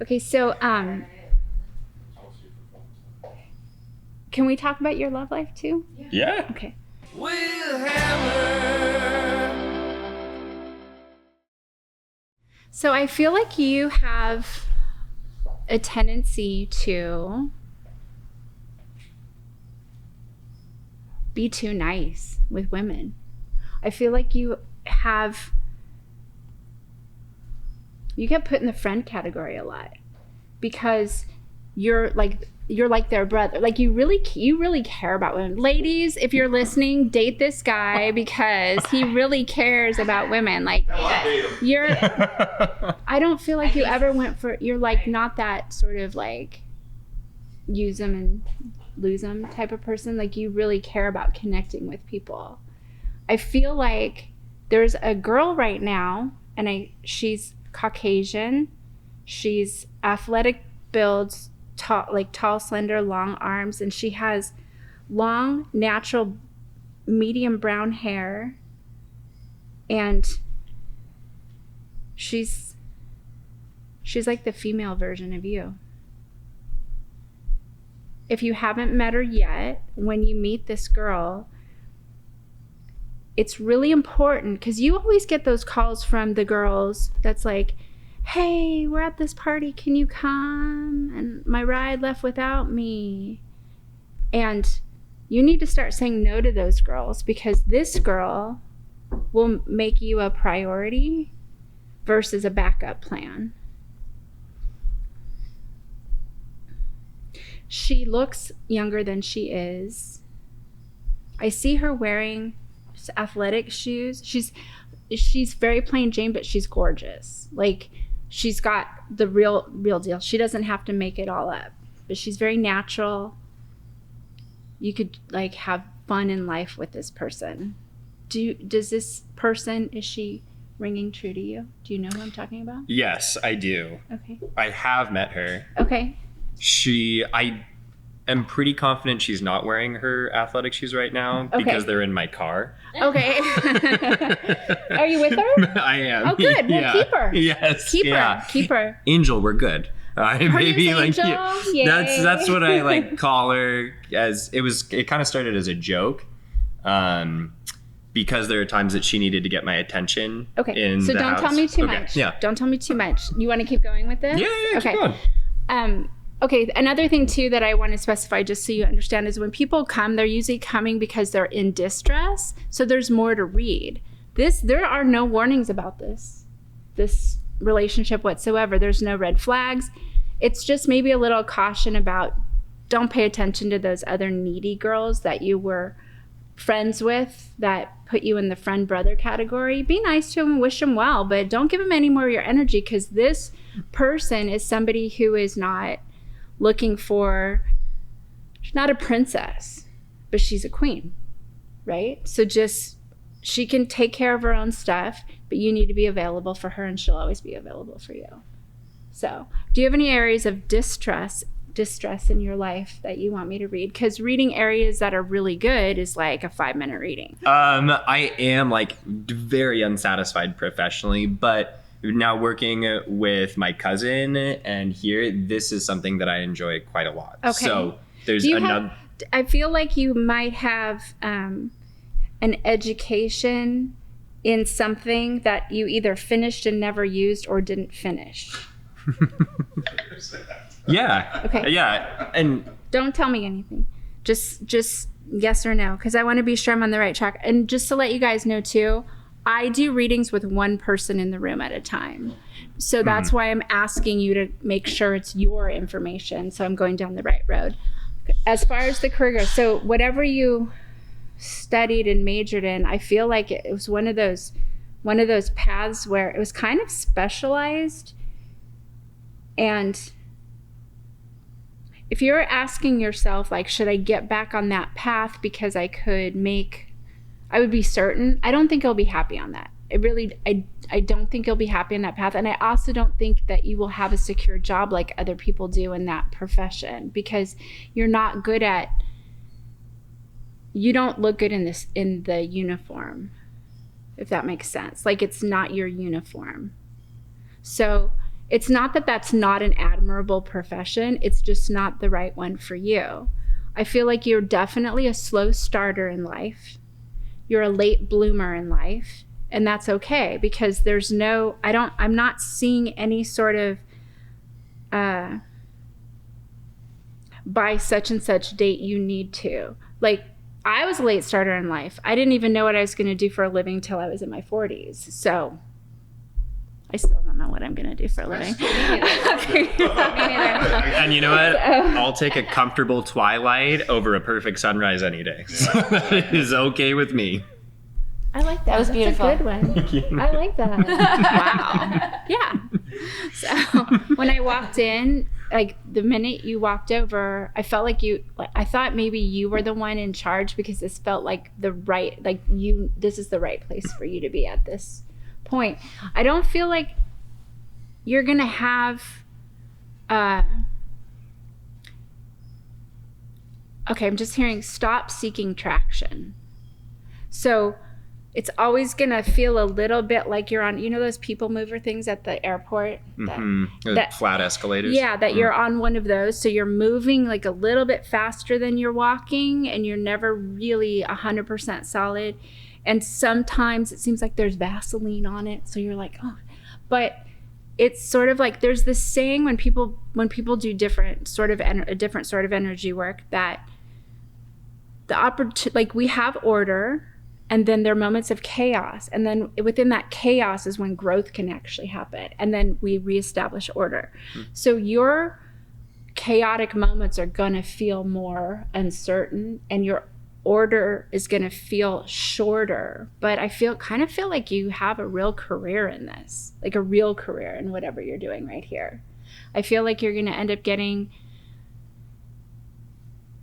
Okay, so can we talk about your love life too? Yeah. Okay. We'll hammer. So I feel like you have a tendency to be too nice with women. I feel like you get put in the friend category a lot because you're like their brother. Like you really care about women. Ladies, if you're listening, date this guy because he really cares about women. Like I don't feel like you ever went for, you're like not that sort of like use them and lose them type of person. Like you really care about connecting with people. I feel like there's a girl right now and she's Caucasian. She's athletic builds, tall, slender, long arms, and she has long, natural, medium brown hair. And she's like the female version of you. If you haven't met her yet, when you meet this girl, it's really important because you always get those calls from the girls that's like, hey, we're at this party, can you come? And my ride left without me. And you need to start saying no to those girls because this girl will make you a priority versus a backup plan. She looks younger than she is. I see her wearing athletic shoes. She's very plain Jane, but she's gorgeous. Like she's got the real deal. She doesn't have to make it all up, but she's very natural. You could like have fun in life with this person. Does this person, is she ringing true to you? Do you know who I'm talking about? Yes, I do. Okay. I have met her. Okay. I am pretty confident she's not wearing her athletic shoes right now because they're in my car. Okay. Are you with her? I am. Oh, good. Well, Yeah. keep her. Yes. Keep yeah. her. Keep her. Angel, we're good. Maybe like Angel? Yay. that's what I like call her. It kind of started as a joke, because there are times that she needed to get my attention. Okay. So don't tell me too much. Yeah. Don't tell me too much. You want to keep going with this? Yeah. Okay. Keep going. Okay, another thing too that I want to specify just so you understand is when people come, they're usually coming because they're in distress. So there's more to read. There are no warnings about this relationship whatsoever. There's no red flags. It's just maybe a little caution about don't pay attention to those other needy girls that you were friends with that put you in the friend brother category. Be nice to them and wish them well, but don't give them any more of your energy because this person is somebody who is not looking for, she's not a princess, but she's a queen, right? So she can take care of her own stuff, but you need to be available for her and she'll always be available for you. So do you have any areas of distress in your life that you want me to read? Because reading areas that are really good is like a 5-minute reading. I am like very unsatisfied professionally, but now working with my cousin and here, this is something that I enjoy quite a lot. Okay. So there's I feel like you might have an education in something that you either finished and never used or didn't finish. Yeah. Okay. Yeah. And don't tell me anything. Just yes or no, because I want to be sure I'm on the right track. And just to let you guys know too, I do readings with one person in the room at a time. So that's why I'm asking you to make sure it's your information. So I'm going down the right road. As far as the career goes, so whatever you studied and majored in, I feel like it was one of those paths where it was kind of specialized. And if you're asking yourself, like, should I get back on that path because I would be certain, I don't think you'll be happy on that. I don't think you'll be happy on that path. And I also don't think that you will have a secure job like other people do in that profession because you're not good at, you don't look good in the uniform, if that makes sense. Like it's not your uniform. So It's not that that's not an admirable profession. It's just not the right one for you. I feel like you're definitely a slow starter in life. You're a late bloomer in life. And that's okay, because there's no, I'm not seeing any sort of, by such and such date you need to. Like, I was a late starter in life. I didn't even know what I was going to do for a living till I was in my 40s. So I still don't know what I'm going to do for a living. And you know what? I'll take a comfortable twilight over a perfect sunrise any day. So that is okay with me. I like that. That was beautiful. That's a good one. I like that. Wow. Yeah. So when I walked in, like the minute you walked over, I felt like I thought maybe you were the one in charge, because this felt like this is the right place for you to be at this point. I don't feel like you're going to have, okay, I'm just hearing stop seeking traction. So it's always going to feel a little bit like you're on, those people mover things at the airport? That flat escalators? Yeah, that you're on one of those. So you're moving like a little bit faster than you're walking, and you're never really 100% solid. And sometimes it seems like there's Vaseline on it. So you're like, oh, but it's sort of like there's this saying when people do a different sort of energy work, that like we have order, and then there are moments of chaos. And then within that chaos is when growth can actually happen. And then we reestablish order. So your chaotic moments are going to feel more uncertain, and your order is going to feel shorter. But I kind of feel like you have a real career in this, like a real career in whatever you're doing right here. I feel like you're going to end up getting.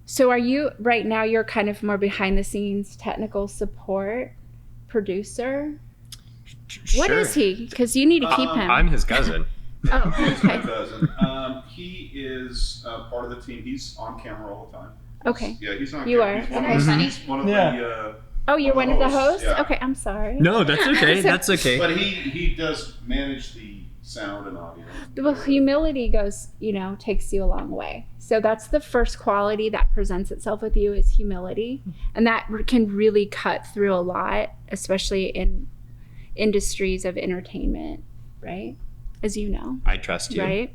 So are you, right now, you're kind of more behind the scenes technical support producer? Sure. What is he? Because you need to keep him. I'm his cousin. Oh, He's my okay. cousin. He is part of the team. He's on camera all the time. Okay. Yeah, he's on You camera. are? He's one Okay. of the, Mhm. he's one of Yeah. the Oh, you're one of the hosts? Yeah. Okay, I'm sorry. No, that's okay. That's okay. But he does manage the sound and audio. Well, humility takes you a long way. So that's the first quality that presents itself with you, is humility. And that can really cut through a lot, especially in industries of entertainment, right? As you know. I trust you. Right?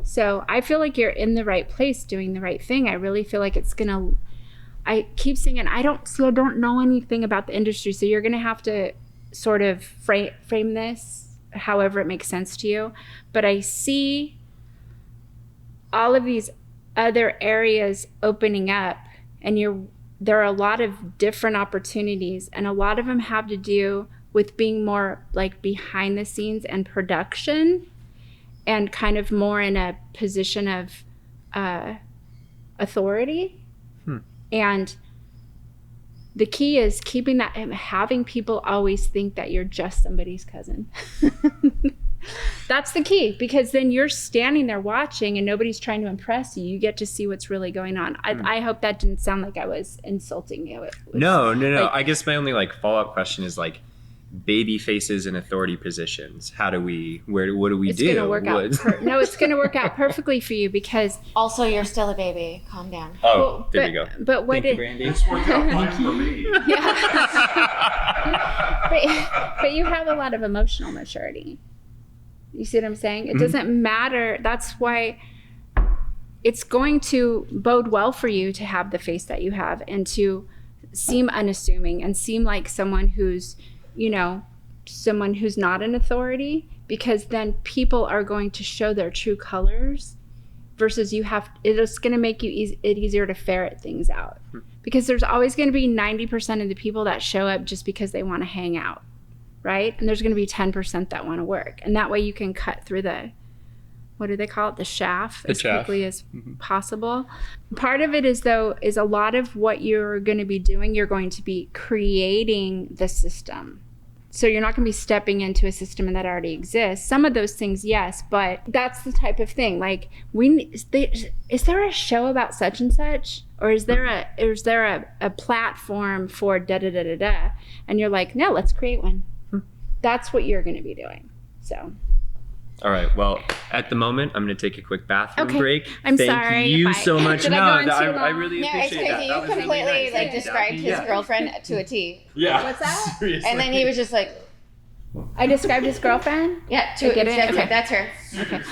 So I feel like you're in the right place doing the right thing. I really feel like I keep saying, and I don't know anything about the industry, so you're going to have to sort of frame this however it makes sense to you. But I see all of these other areas opening up, and there are a lot of different opportunities, and a lot of them have to do with being more like behind the scenes and production, and kind of more in a position of authority. And the key is keeping that, and having people always think that you're just somebody's cousin. That's the key, because then you're standing there watching and nobody's trying to impress you. You get to see what's really going on. I hope that didn't sound like I was insulting you. No. like- I guess my only follow-up question is baby faces in authority positions. What do we do? It's going to work out. No, it's going to work out perfectly for you, because. Also, you're still a baby. Calm down. Oh, there we go. But what Thank you, Brandy. It's worked out fine for me. But you have a lot of emotional maturity. You see what I'm saying? It doesn't matter. That's why it's going to bode well for you to have the face that you have, and to seem unassuming and seem like someone who's not an authority, because then people are going to show their true colors, versus it's going to make it easier to ferret things out, because there's always going to be 90% of the people that show up just because they want to hang out, right? And there's going to be 10% that want to work, and that way you can cut through what do they call it? The chaff as quickly as possible. Part of it is a lot of what you're going to be doing, you're going to be creating the system. So you're not going to be stepping into a system that already exists. Some of those things, yes, but that's the type of thing. Like, is there a show about such and such? Or is there a platform for da da da da da? And you're like, no, let's create one. That's what you're going to be doing. So All right. Well, at the moment, I'm going to take a quick bathroom Okay. break. I'm Thank sorry you if I- so much. Did I go on too I long? really No, it's appreciate crazy. that. You That was really completely nice. like Thank you, described Daphne. his girlfriend to a T. Yeah. What's that? Seriously. And then he was just like, I described his girlfriend? yeah, I get it? That's, Okay. that's her. Okay.